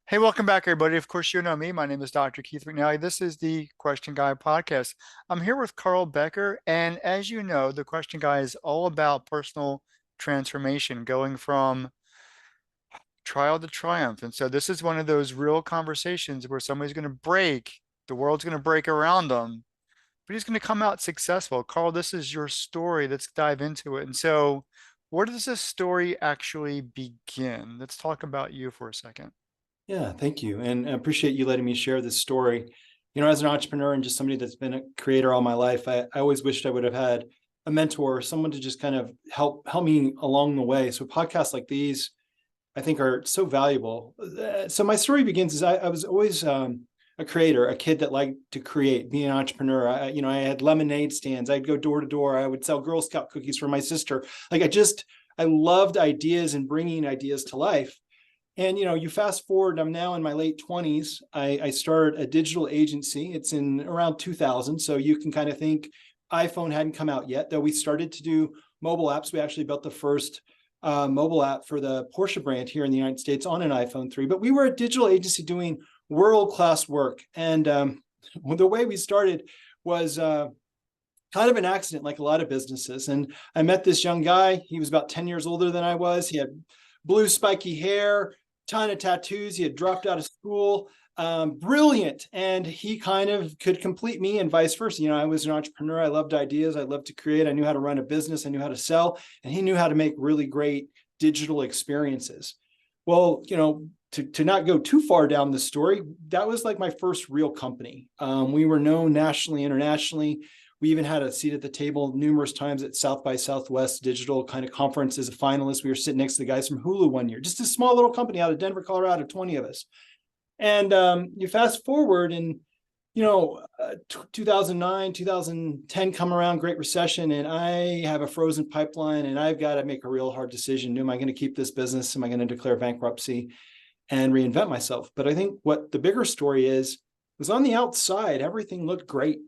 Hey, welcome back, everybody. Of course, you know me. My name is Dr. Keith McNally. This is the Question Guy podcast. I'm here with Karl Becker, and as you know, the Question Guy is all about personal transformation, going from trial to triumph. And so this is one of those real conversations where somebody's going to break, the world's going to break around them, but he's going to come out successful. Karl, this is your story. Let's dive into it. And so, where does this story actually begin? Let's talk about you for a second. Yeah, thank you. And I appreciate you letting me share this story. As an entrepreneur and just somebody that's been a creator all my life, I always wished I would have had a mentor, someone to just kind of help me along the way. So podcasts like these, I think, are so valuable. So my story begins as I was always a creator, a kid that liked to create, be an entrepreneur. I had lemonade stands. I'd go door to door. I would sell Girl Scout cookies for my sister. I loved ideas and bringing ideas to life. And you fast forward, I'm now in my late 20s. I started a digital agency. It's in around 2000. So you can kind of think iPhone hadn't come out yet, though we started to do mobile apps. We actually built the first mobile app for the Porsche brand here in the United States on an iPhone 3. But we were a digital agency doing world-class work. And the way we started was kind of an accident, like a lot of businesses. And I met this young guy. He was about 10 years older than I was. He had blue spiky hair, ton of tattoos. He had dropped out of school, brilliant. And he kind of could complete me and vice versa. I was an entrepreneur. I loved ideas. I loved to create. I knew how to run a business. I knew how to sell. And he knew how to make really great digital experiences. Well, to not go too far down the story, that was like my first real company. We were known nationally, internationally. We even had a seat at the table numerous times at South by Southwest digital kind of conference as a finalist. We were sitting next to the guys from Hulu one year, just a small little company out of Denver, Colorado, 20 of us. And you fast forward and, 2009, 2010 come around, Great Recession, and I have a frozen pipeline and I've got to make a real hard decision. Am I going to keep this business? Am I going to declare bankruptcy and reinvent myself? But I think what the bigger story is, was on the outside, everything looked great.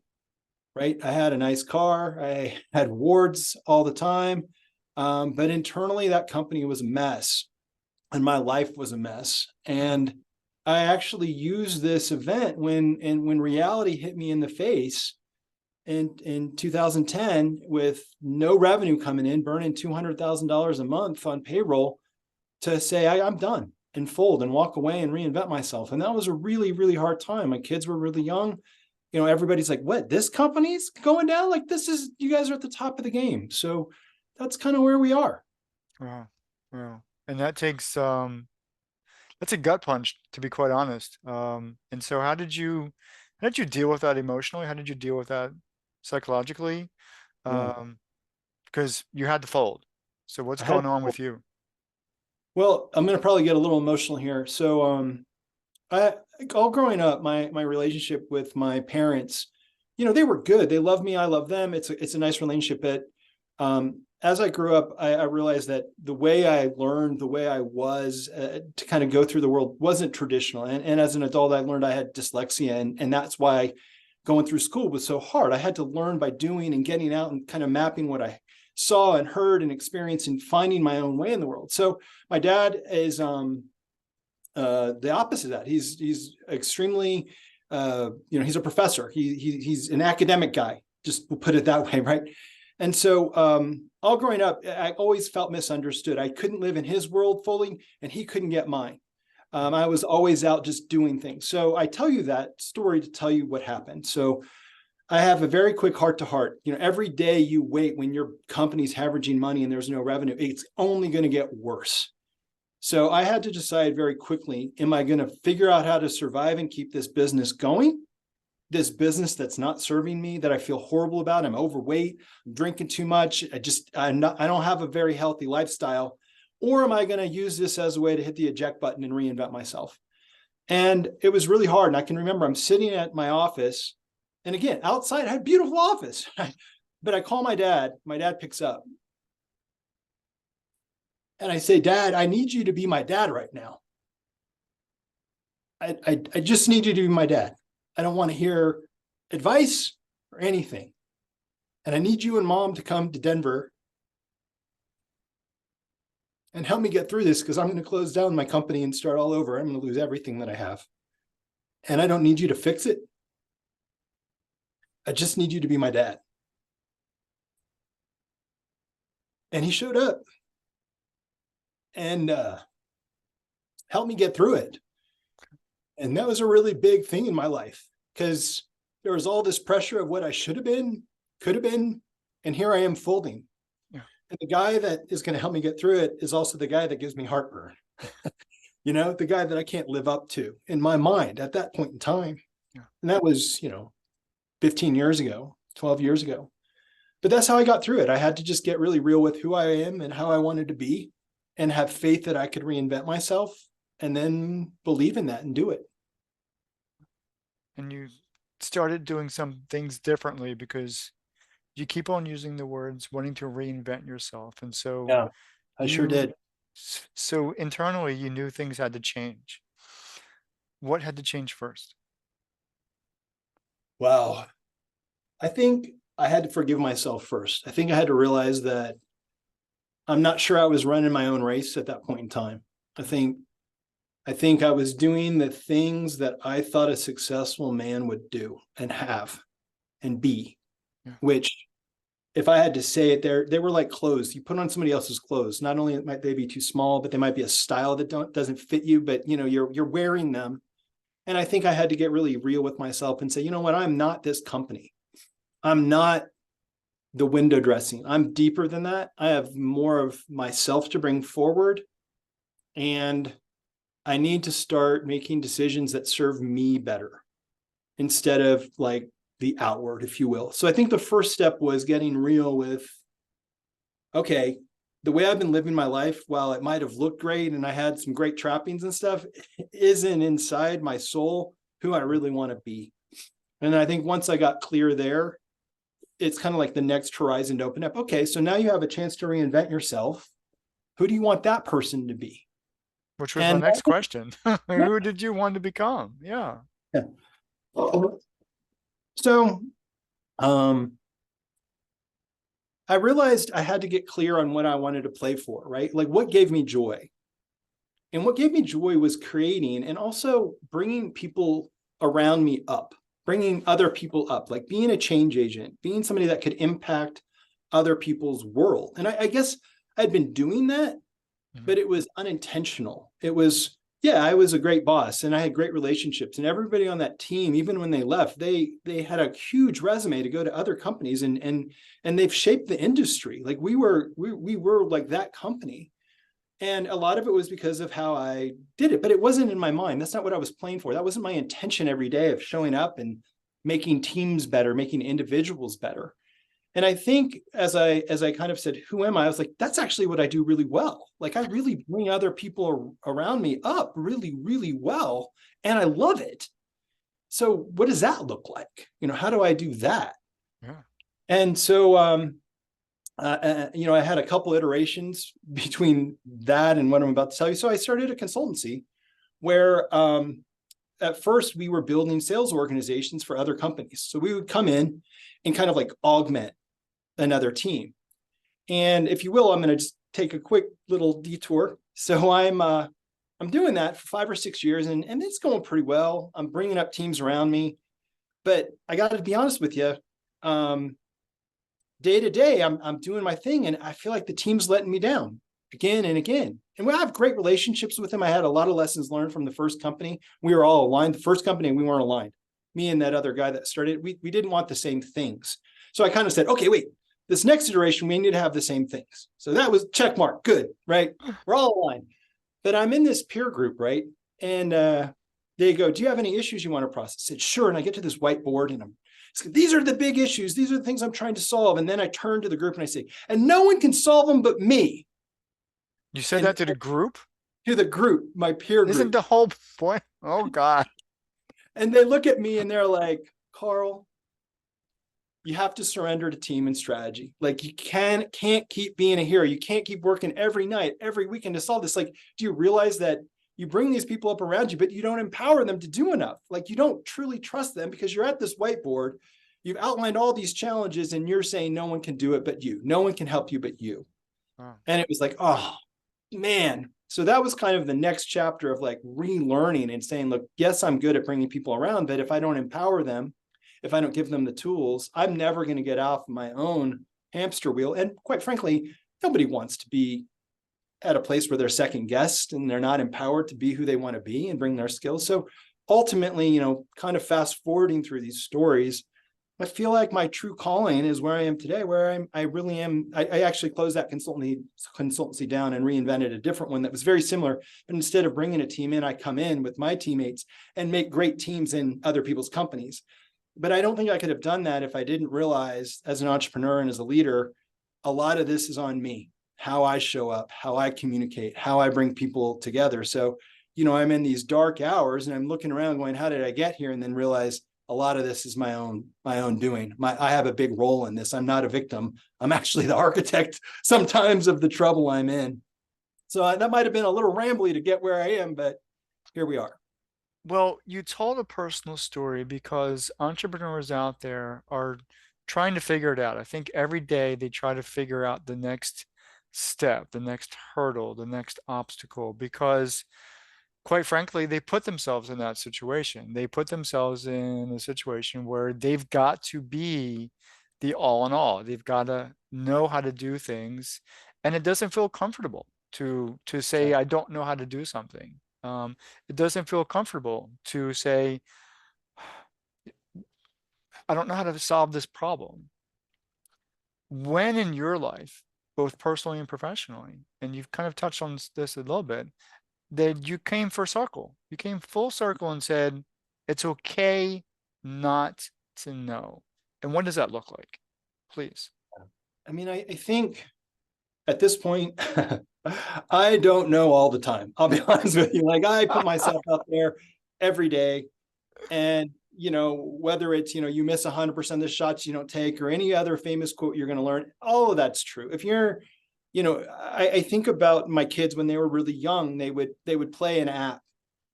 Right? I had a nice car. I had awards all the time. But internally, that company was a mess and my life was a mess. And I actually used this event when reality hit me in the face in 2010 with no revenue coming in, burning $200,000 a month on payroll to say, I'm done and fold and walk away and reinvent myself. And that was a really, really hard time. My kids were really young. Everybody's like, what, this company's going down? Like, you guys are at the top of the game. So that's kind of where we are. Wow. Wow. And that's a gut punch, to be quite honest. And so how did you deal with that emotionally? How did you deal with that psychologically? Yeah. Um, because you had to fold. So what's I had, going on with you? well, I'm going to probably get a little emotional here. So, I, all growing up, my relationship with my parents, they were good. They love me. I love them. It's a nice relationship. But as I grew up, I realized that the way I learned, the way I was to kind of go through the world wasn't traditional. And as an adult, I learned I had dyslexia. And that's why going through school was so hard. I had to learn by doing and getting out and kind of mapping what I saw and heard and experienced and finding my own way in the world. So my dad is the opposite of that. He's extremely, he's a professor. He's an academic guy. Just we'll put it that way, right? And so, all growing up, I always felt misunderstood. I couldn't live in his world fully, and he couldn't get mine. I was always out just doing things. So I tell you that story to tell you what happened. So I have a very quick heart to heart. Every day you wait when your company's hemorrhaging money and there's no revenue, it's only going to get worse. So I had to decide very quickly, am I going to figure out how to survive and keep this business going? This business that's not serving me, that I feel horrible about. I'm overweight, I'm drinking too much. I don't have a very healthy lifestyle. Or am I going to use this as a way to hit the eject button and reinvent myself? And it was really hard. And I can remember I'm sitting at my office. And again, outside, I had a beautiful office. But I call my dad. My dad picks up. And I say, Dad, I need you to be my dad right now. I just need you to be my dad. I don't want to hear advice or anything. And I need you and Mom to come to Denver and help me get through this because I'm going to close down my company and start all over. I'm going to lose everything that I have. And I don't need you to fix it. I just need you to be my dad. And he showed up and helped me get through it. And that was a really big thing in my life because there was all this pressure of what I should have been, could have been, and here I am folding. Yeah. And the guy that is going to help me get through it is also the guy that gives me heartburn. You know, the guy that I can't live up to in my mind at that point in time. Yeah. And that was, 15 years ago, 12 years ago. But that's how I got through it. I had to just get really real with who I am and how I wanted to be and have faith that I could reinvent myself and then believe in that and do it. And you started doing some things differently because you keep on using the words wanting to reinvent yourself. And so Yeah, I sure you, did. so internally, you knew things had to change. What had to change first? Wow. I think I had to forgive myself first. I think I had to realize that I'm not sure I was running my own race at that point in time. I think I was doing the things that I thought a successful man would do and have and be, Yeah. which if I had to say it, they were like clothes. You put on somebody else's clothes. Not only might they be too small, but they might be a style that doesn't fit you, but you're wearing them. And I think I had to get really real with myself and say, you know what, I'm not this company. I'm not the window dressing. I'm deeper than that. I have more of myself to bring forward. And I need to start making decisions that serve me better instead of like the outward, if you will. So I think the first step was getting real with, okay, the way I've been living my life, while it might have looked great and I had some great trappings and stuff, isn't inside my soul who I really want to be. And I think once I got clear there, it's kind of like the next horizon to open up. Okay, so now you have a chance to reinvent yourself. Who do you want that person to be? Which was my And next question. yeah, Who did you want to become? Yeah. yeah. So I realized I had to get clear on what I wanted to play for, right? Like what gave me joy. And what gave me joy was creating and also bringing people around me up, bringing other people up, like being a change agent, being somebody that could impact other people's world. And I guess I'd been doing that, but it was unintentional. It was, yeah, I was a great boss and I had great relationships, and everybody on that team, even when they left, they had a huge resume to go to other companies and they've shaped the industry. Like we were like that company. And a lot of it was because of how I did it, but it wasn't in my mind. That's not what I was playing for. That wasn't my intention every day of showing up and making teams better, making individuals better. And I think as I kind of said, who am I? I was like, that's actually what I do really well. Like I really bring other people around me up really, really well. And I love it. So what does that look like? How do I do that? Yeah. And so, I had a couple iterations between that and what I'm about to tell you. So I started a consultancy where at first we were building sales organizations for other companies. So we would come in and kind of like augment another team. And if you will, I'm going to just take a quick little detour. So I'm doing that for 5 or 6 years and it's going pretty well. I'm bringing up teams around me, but I got to be honest with you. Day to day, I'm doing my thing and I feel like the team's letting me down again and again. And I have great relationships with them. I had a lot of lessons learned from the first company. We were all aligned. The first company, we weren't aligned. Me and that other guy that started, we didn't want the same things. So I kind of said, okay, wait, this next iteration, we need to have the same things. So that was check mark. Good, right? We're all aligned. But I'm in this peer group, right? And they go, do you have any issues you want to process? I said, sure. And I get to this whiteboard and these are the big issues. These are the things I'm trying to solve. And then I turn to the group and I say, and no one can solve them but me. You said And that to the group? to the group, my peer Isn't group. the whole point? Oh God. And they look at me and they're like, Karl, you have to surrender to team and strategy. Like you can't keep being a hero. You can't keep working every night, every weekend to solve this. Like, do you realize that you bring these people up around you, but you don't empower them to do enough? Like you don't truly trust them because you're at this whiteboard. You've outlined all these challenges and you're saying no one can do it but you. No one can help you but you. Oh. And it was like, oh. man, so that was kind of the next chapter of like relearning and saying, look, yes, I'm good at bringing people around, but if I don't empower them, if I don't give them the tools, I'm never going to get off my own hamster wheel. And quite frankly, nobody wants to be at a place where they're second guessed and they're not empowered to be who they want to be and bring their skills. So ultimately, kind of fast forwarding through these stories, I feel like my true calling is where I am today, where I really am. I actually closed that consultancy down and reinvented a different one that was very similar. But instead of bringing a team in, I come in with my teammates and make great teams in other people's companies. But I don't think I could have done that if I didn't realize as an entrepreneur and as a leader, a lot of this is on me, how I show up, how I communicate, how I bring people together. So, I'm in these dark hours and I'm looking around going, how did I get here? And then realize a lot of this is my own doing. I have a big role in this. I'm not a victim. I'm actually the architect sometimes of the trouble I'm in. So that might have been a little rambly to get where I am, but here we are. Well, you told a personal story because entrepreneurs out there are trying to figure it out. I think every day they try to figure out the next step, the next hurdle, the next obstacle, because quite frankly, they put themselves in that situation. They put themselves in a situation where they've got to be the all in all. They've got to know how to do things, and it doesn't feel comfortable to say I don't know how to do something. It doesn't feel comfortable to say I don't know how to solve this problem. When in your life, both personally and professionally, and you've kind of touched on this a little bit, that you came for circle. You came full circle and said, it's okay not to know. And what does that look like? Please. I mean, I think at this point, I don't know all the time. I'll be honest with you. Like I put myself out there every day, and whether it's you miss 100% of the shots you don't take, or any other famous quote you're going to learn, all of that's true. If you're, I think about my kids when they were really young. They would play an app,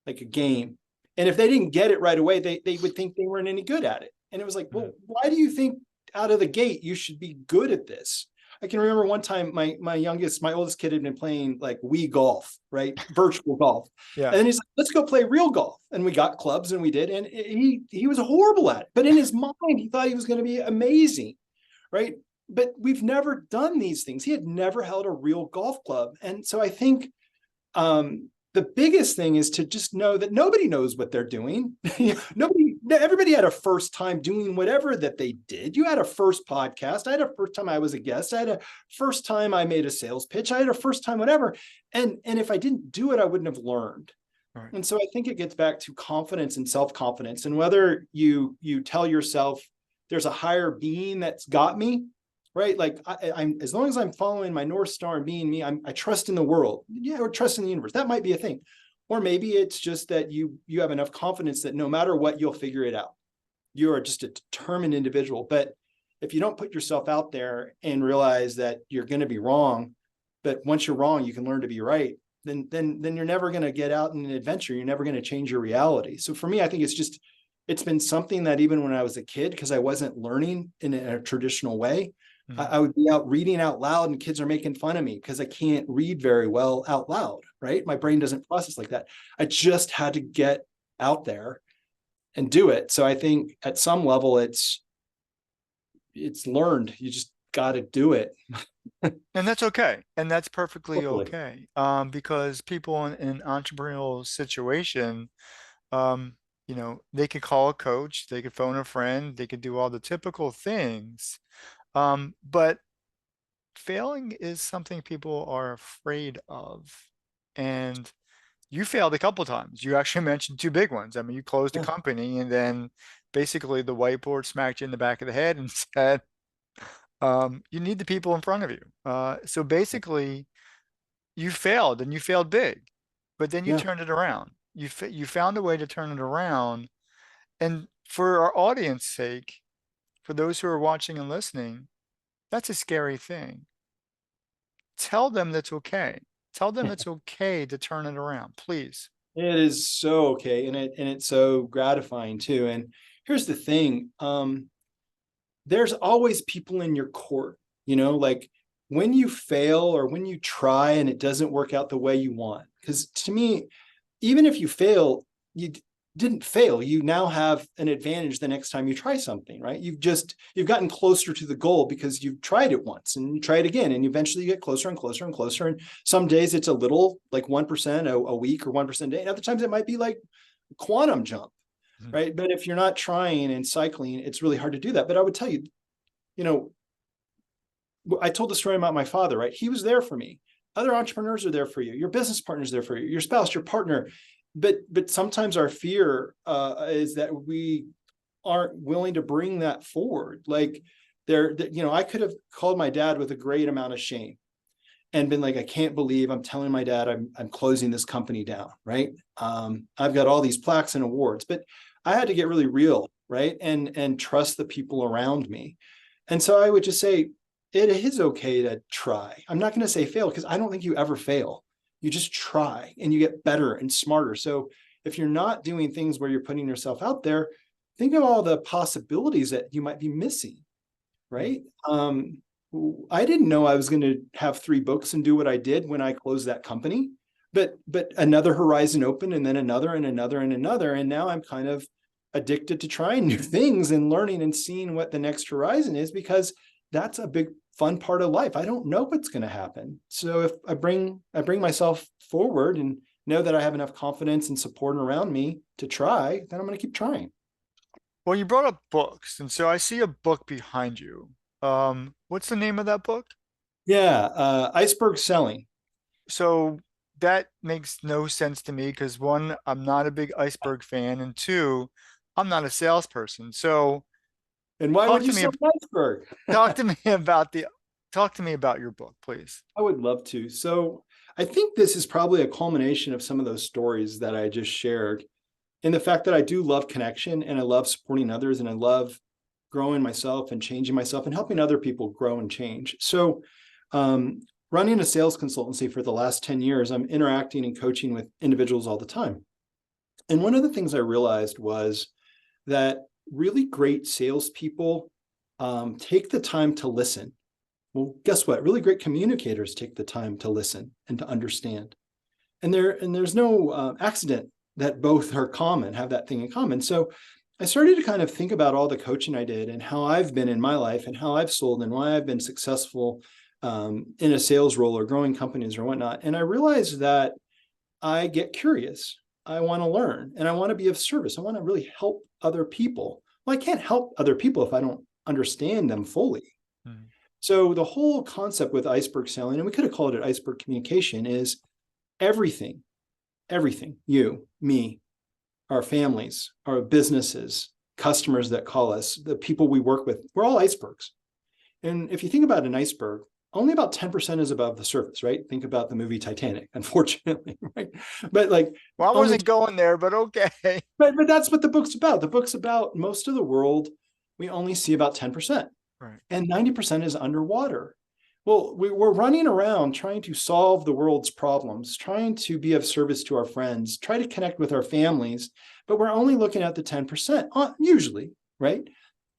like a game, and if they didn't get it right away, they would think they weren't any good at it. And it was like, well, why do you think out of the gate you should be good at this? I can remember one time my oldest kid had been playing like Wii golf, right? Virtual golf. Yeah. And then he's like, let's go play real golf. And we got clubs and we did. And he was horrible at it. But in his mind, he thought he was going to be amazing, right? But we've never done these things. He had never held a real golf club. And so I think the biggest thing is to just know that nobody knows what they're doing. Everybody had a first time doing whatever that they did. You had a first podcast. I had a first time I was a guest. I had a first time I made a sales pitch. I had a first time whatever. And if I didn't do it, I wouldn't have learned. Right. And so I think it gets back to confidence and self-confidence. And whether you tell yourself there's a higher being that's got me, right? Like I'm as long as I'm following my North Star and being me, I trust in the world. Yeah, or trust in the universe. That might be a thing. Or maybe it's just that you have enough confidence that no matter what, you'll figure it out. You are just a determined individual. But if you don't put yourself out there and realize that you're going to be wrong, but once you're wrong, you can learn to be right, then you're never going to get out in an adventure. You're never going to change your reality. So for me, I think it's been something that even when I was a kid, because I wasn't learning in a traditional way, I would be out reading out loud and kids are making fun of me because I can't read very well out loud, right? My brain doesn't process like that. I just had to get out there and do it. So I think at some level it's learned. You just got to do it. And that's okay. And that's perfectly Hopefully. okay. Because people in an entrepreneurial situation, um, they could call a coach, they could phone a friend, they could do all the typical things. But failing is something people are afraid of. And you failed a couple times. You actually mentioned two big ones. I mean, you closed a Yeah. company and then basically the whiteboard smacked you in the back of the head and said, you need the people in front of you. So basically, you failed and you failed big, but then you Yeah. turned it around. You found a way to turn it around. And for our audience sake, for those who are watching and listening, that's a scary thing. Tell them that's okay. Tell them it's okay to turn it around, please. It is so okay. And it's so gratifying too. And here's the thing. There's always people in your court, like when you fail or when you try and it doesn't work out the way you want, because to me, even if you fail, you didn't fail. You now have an advantage the next time you try something, right? You've gotten closer to the goal because you've tried it once and you try it again, and eventually you get closer and closer and closer. And some days it's a little, like 1% a week or 1% a day. And other times it might be like quantum jump, Mhm. right? But if you're not trying and cycling, it's really hard to do that. But I would tell you, you know, I told the story about my father, right? He was there for me. Other entrepreneurs are there for you. Your business partner's there for you. Your spouse, your partner. But sometimes our fear is that we aren't willing to bring that forward. Like I could have called my dad with a great amount of shame and been like, I can't believe I'm telling my dad I'm closing this company down, right? I've got all these plaques and awards, but I had to get really real, right? And trust the people around me. And so I would just say, it is okay to try. I'm not going to say fail because I don't think you ever fail. You just try and you get better and smarter. So if you're not doing things where you're putting yourself out there, think of all the possibilities that you might be missing, Mhm. right? I didn't know I was going to have 3 books and do what I did when I closed that company, but another horizon opened, and then another and another and another, and now I'm kind of addicted to trying new things and learning and seeing what the next horizon is, because that's a big fun part of life. I don't know what's going to happen. So if I bring myself forward and know that I have enough confidence and support around me to try, then I'm going to keep trying. Well, you brought up books, and so I see a book behind you. What's the name of that book? Yeah, iceberg selling. So that makes no sense to me because one, I'm not a big iceberg fan, and two, I'm not a salesperson. So And why talk would to you me, sell an iceberg? talk to me about the, talk to me about your book, please. I would love to. So I think this is probably a culmination of some of those stories that I just shared, in the fact that I do love connection and I love supporting others and I love growing myself and changing myself and helping other people grow and change. So, um, running a sales consultancy for the last 10 years, I'm interacting and coaching with individuals all the time. And one of the things I realized was that really great salespeople take the time to listen. Well, guess what? Really great communicators take the time to listen and to understand. And there's no accident that both are common, have that thing in common. So I started to kind of think about all the coaching I did and how I've been in my life and how I've sold and why I've been successful in a sales role or growing companies or whatnot. And I realized that I get curious. I want to learn and I want to be of service. I want to really help other people. Well, I can't help other people if I don't understand them fully. Mhm. So the whole concept with iceberg selling, and we could have called it iceberg communication, is everything, everything, you, me, our families, our businesses, customers that call us, the people we work with, we're all icebergs. And if you think about an iceberg, only about 10% is above the surface, right? Think about the movie Titanic, unfortunately, right? But like Well, I only, wasn't going there, but okay. but that's what the book's about. The book's about most of the world, we only see about 10%, Right. and 90% is underwater. Well, we're running around trying to solve the world's problems, trying to be of service to our friends, try to connect with our families, but we're only looking at the 10%, usually, right?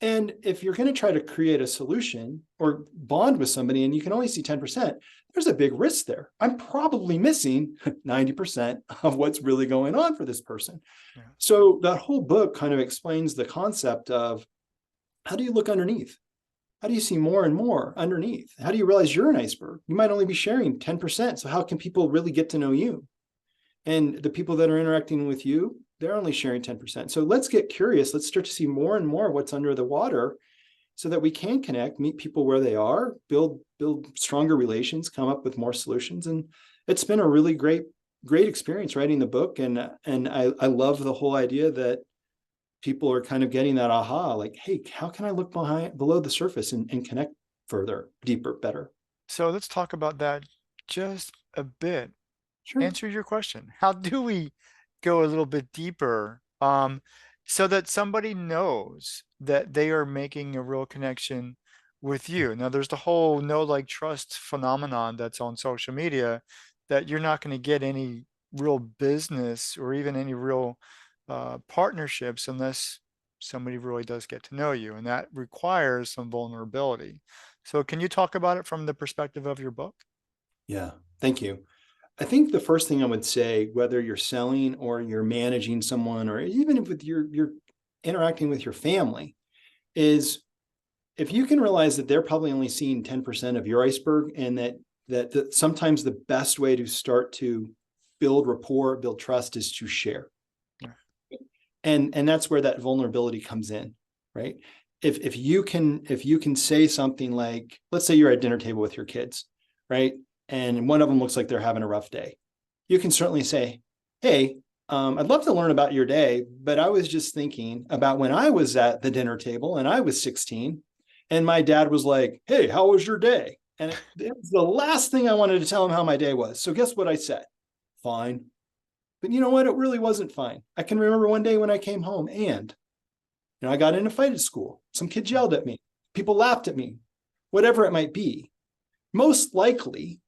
And if you're going to try to create a solution or bond with somebody and you can only see 10%, there's a big risk there. I'm probably missing 90% of what's really going on for this person. Yeah. So that whole book kind of explains the concept of, how do you look underneath? How do you see more and more underneath? How do you realize you're an iceberg? You might only be sharing 10%. So how can people really get to know you? And the people that are interacting with you, they're only sharing 10%. So let's get curious. Let's start to see more and more what's under the water so that we can connect, meet people where they are, build stronger relations, come up with more solutions. And it's been a really great experience writing the book. And I love the whole idea that people are kind of getting that aha, like, hey, how can I look below the surface and connect further, deeper, better? So let's talk about that just a bit. Sure. Answer your question. How do we go a little bit deeper, so that somebody knows that they are making a real connection with you? Now, there's the whole know, like, trust phenomenon that's on social media that you're not going to get any real business or even any real partnerships unless somebody really does get to know you, and that requires some vulnerability. So can you talk about it from the perspective of your book? Yeah. Thank you. I think the first thing I would say, whether you're selling or you're managing someone, or even if with you're interacting with your family, is if you can realize that they're probably only seeing 10% of your iceberg, and that sometimes the best way to start to build rapport, build trust is to share. Yeah. And that's where that vulnerability comes in, right? If you can say something like, let's say you're at dinner table with your kids, right? And one of them looks like they're having a rough day. You can certainly say, hey, I'd love to learn about your day, but I was just thinking about when I was at the dinner table and I was 16 and my dad was like, hey, how was your day? And it was the last thing I wanted to tell him how my day was. So guess what I said? Fine. But you know what? It really wasn't fine. I can remember one day when I came home and I got in a fight at school. Some kids yelled at me. People laughed at me, whatever it might be. Most likely,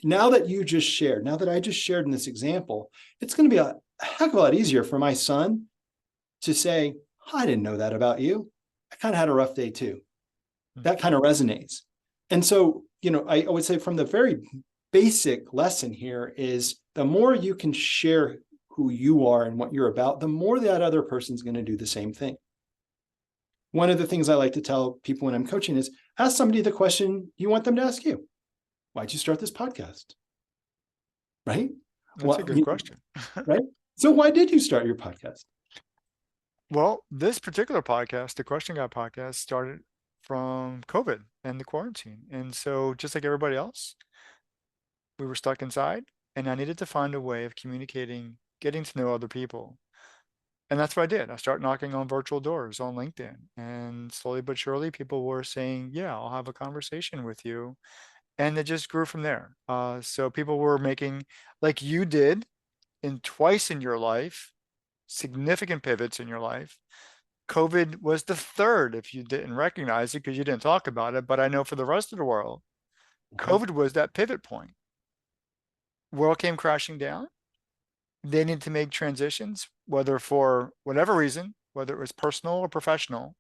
now that I just shared in this example, it's going to be a heck of a lot easier for my son to say, I didn't know that about you. I kind of had a rough day too. Mm. That kind of resonates. And so, I would say from the very basic lesson here is the more you can share who you are and what you're about, the more that other person's going to do the same thing. One of the things I like to tell people when I'm coaching is ask somebody the question you want them to ask you. Why'd you start this podcast? Right? That's a What, good question. right? So why did you start your podcast? Well, this particular podcast, the Question Guy podcast, started from COVID and the quarantine. And so, just like everybody else, we were stuck inside, and I needed to find a way of communicating, getting to know other people. And that's what I did. I started knocking on virtual doors on LinkedIn. And slowly but surely, people were saying, yeah, I'll have a conversation with you. And it just grew from there. So people were making, like you did in twice in your life, significant pivots in your life. COVID was the third, if you didn't recognize it because you didn't talk about it. But I know for the rest of the world, Mhm. COVID was that pivot point. World came crashing down. They needed to make transitions, whether for whatever reason, whether it was personal or professional,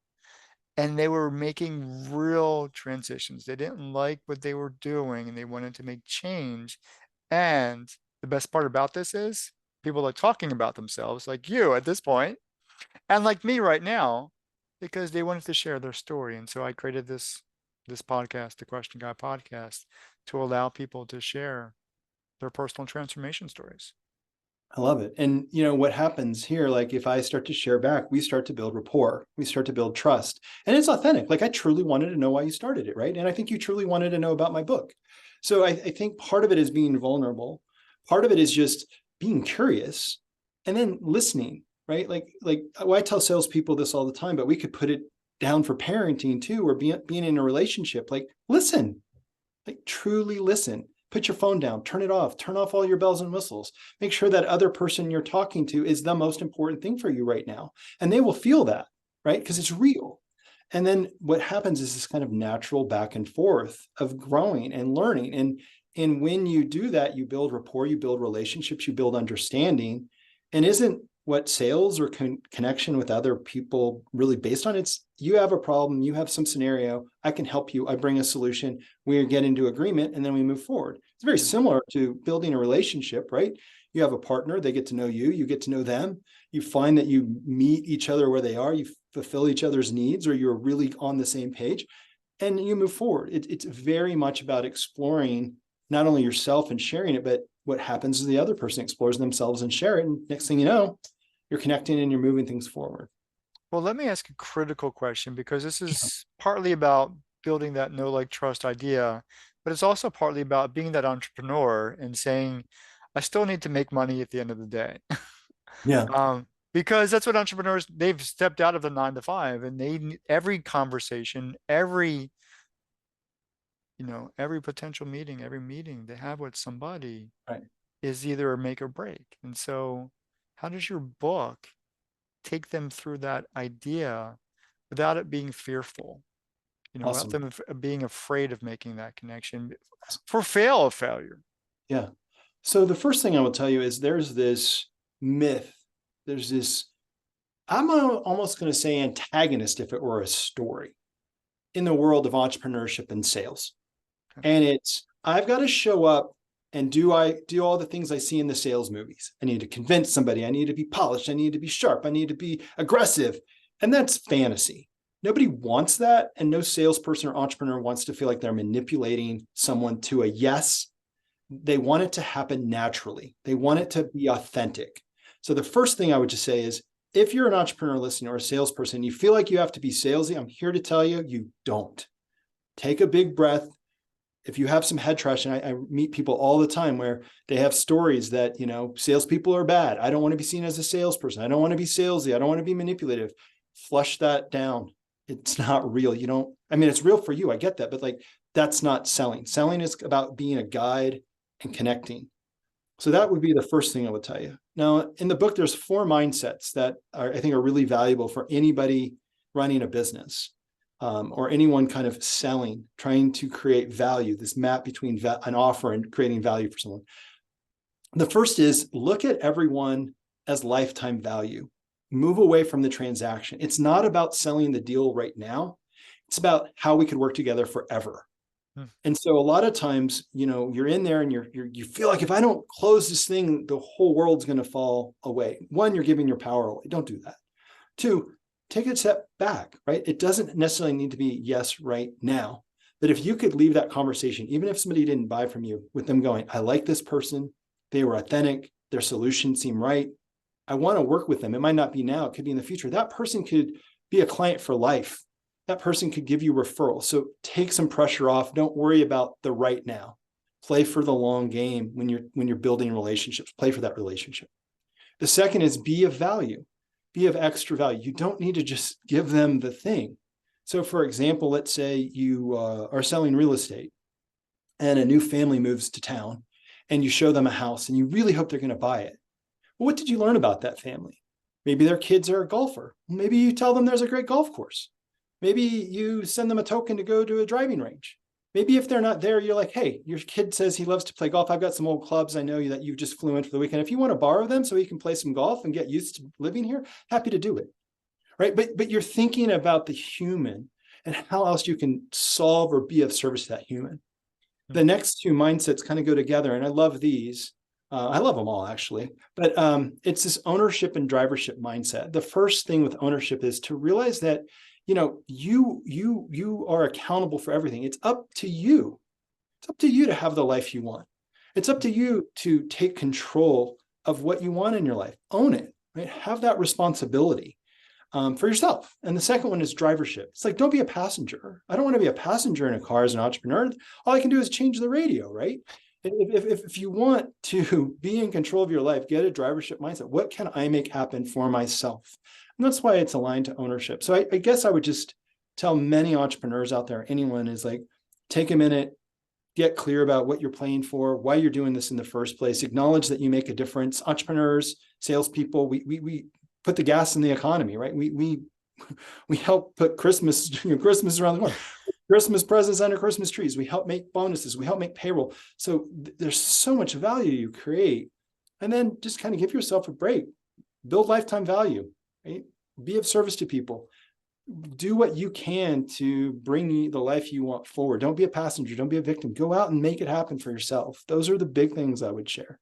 and they were making real transitions. They didn't like what they were doing and they wanted to make change. And the best part about this is people are talking about themselves, like you at this point, and like me right now, because they wanted to share their story. And so I created this podcast, the Question Guy podcast, to allow people to share their personal transformation stories. I love it. And what happens here, like if I start to share back, we start to build rapport, we start to build trust. And it's authentic. Like I truly wanted to know why you started it, right? And I think you truly wanted to know about my book. So I think part of it is being vulnerable. Part of it is just being curious and then listening, right? Like well, I tell salespeople this all the time, but we could put it down for parenting too, or being in a relationship. Like listen, like truly listen. Put your phone down, turn off all your bells and whistles. Make sure that other person you're talking to is the most important thing for you right now. And they will feel that, right? Because it's real. And then what happens is this kind of natural back and forth of growing and learning. And when you do that, you build rapport, you build relationships, you build understanding. And isn't what sales or connection with other people really based on? It's you have a problem, you have some scenario, I can help you, I bring a solution, we get into agreement, and then we move forward. It's very Yeah. similar to building a relationship, right? You have a partner, they get to know you get to know them, you find that you meet each other where they are, you fulfill each other's needs, or you're really on the same page, and you move forward. It's very much about exploring not only yourself and sharing it, but what happens is the other person explores themselves and share it. And next thing you know, you're connecting and you're moving things forward. Well, let me ask a critical question because this is partly about building that know, like, trust idea, but it's also partly about being that entrepreneur and saying, I still need to make money at the end of the day. Yeah. Because that's what entrepreneurs, they've stepped out of the 9 to 5 and every conversation, every potential meeting, every meeting they have with somebody Right. is either a make or break. And so, how does your book take them through that idea without it being fearful, without Awesome. them being afraid of making that connection Awesome. for fail of failure? Yeah. So the first thing I will tell you is there's this myth, there's this I'm almost going to say antagonist if it were a story in the world of entrepreneurship and sales. Okay. And it's, I've got to show up and do all the things I see in the sales movies. I need to convince somebody. I need to be polished. I need to be sharp. I need to be aggressive. And that's fantasy. Nobody wants that. And no salesperson or entrepreneur wants to feel like they're manipulating someone to a yes. They want it to happen naturally. They want it to be authentic. So the first thing I would just say is, if you're an entrepreneur listening or a salesperson, you feel like you have to be salesy, I'm here to tell you, you don't. Take a big breath. If you have some head trash, and I meet people all the time where they have stories that, salespeople are bad. I don't want to be seen as a salesperson. I don't want to be salesy. I don't want to be manipulative. Flush that down. It's not real. It's real for you. I get that, but that's not selling. Selling is about being a guide and connecting. So that would be the first thing I would tell you. Now, in the book, there's 4 mindsets that I think are really valuable for anybody running a business, or anyone kind of selling, trying to create value, this map between an offer and creating value for someone. The first is, look at everyone as lifetime value. Move away from the transaction. It's not about selling the deal right now. It's about how we could work together forever. And so a lot of times, you're in there and you feel like, if I don't close this thing, the whole world's going to fall away. 1, you're giving your power away. Don't do that. 2, take a step back, right? It doesn't necessarily need to be yes right now. But if you could leave that conversation, even if somebody didn't buy from you, with them going, I like this person. They were authentic. Their solution seemed right. I want to work with them. It might not be now. It could be in the future. That person could be a client for life. That person could give you referrals. So take some pressure off. Don't worry about the right now. Play for the long game when you're building relationships. Play for that relationship. The second is, be of value. Be of extra value. You don't need to just give them the thing. So for example, let's say you are selling real estate and a new family moves to town, and you show them a house and you really hope they're going to buy it. Well, what did you learn about that family? Maybe their kids are a golfer. Maybe you tell them there's a great golf course. Maybe you send them a token to go to a driving range. Maybe if they're not there, you're like, hey, your kid says he loves to play golf. I've got some old clubs. I know that you just flew in for the weekend. If you want to borrow them so he can play some golf and get used to living here, happy to do it. Right. But you're thinking about the human and how else you can solve or be of service to that human. The next 2 mindsets kind of go together. And I love these. I love them all, actually. But it's this ownership and drivership mindset. The first thing with ownership is to realize that you are accountable for everything. It's up to you. It's up to you to have the life you want. It's up to you to take control of what you want in your life. Own it, right? Have that responsibility for yourself. And the second one is drivership. It's like, don't be a passenger. I don't want to be a passenger in a car as an entrepreneur. All I can do is change the radio, right? If you want to be in control of your life, get a drivership mindset. What can I make happen for myself? And that's why it's aligned to ownership. So I guess I would just tell many entrepreneurs out there, anyone, is like, take a minute, get clear about what you're playing for, why you're doing this in the first place. Acknowledge that you make a difference. Entrepreneurs, salespeople, we put the gas in the economy, right? We help put Christmas around the corner. Christmas presents under Christmas trees. We help make bonuses. We help make payroll. So there's so much value you create. And then just kind of give yourself a break. Build lifetime value, right? Be of service to people. Do what you can to bring the life you want forward. Don't be a passenger. Don't be a victim. Go out and make it happen for yourself. Those are the big things I would share.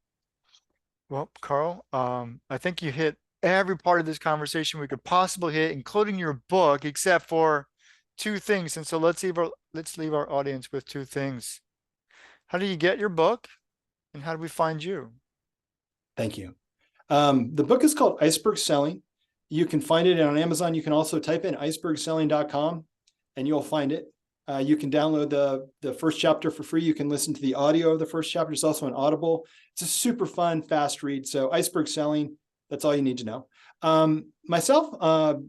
Well, Carl, I think you hit every part of this conversation we could possibly hit, including your book, except for 2 things. And so let's leave our audience with 2 things. How do you get your book, and how do we find you? Thank you. The book is called Iceberg Selling. You can find it on Amazon. You can also type in icebergselling.com and you'll find it. You can download the first chapter for free. You can listen to the audio of the first chapter. It's also an Audible. It's a super fun, fast read. So Iceberg Selling, that's all you need to know. Myself,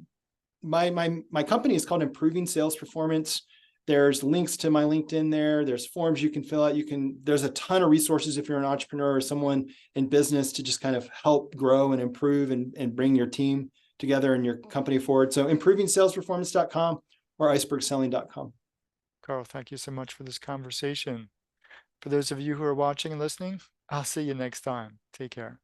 my company is called Improving Sales Performance. There's links to my LinkedIn there. There's forms you can fill out. There's a ton of resources if you're an entrepreneur or someone in business to just kind of help grow and improve and bring your team together and your company forward. So improvingsalesperformance.com or icebergselling.com. Carl, thank you so much for this conversation. For those of you who are watching and listening, I'll see you next time. Take care.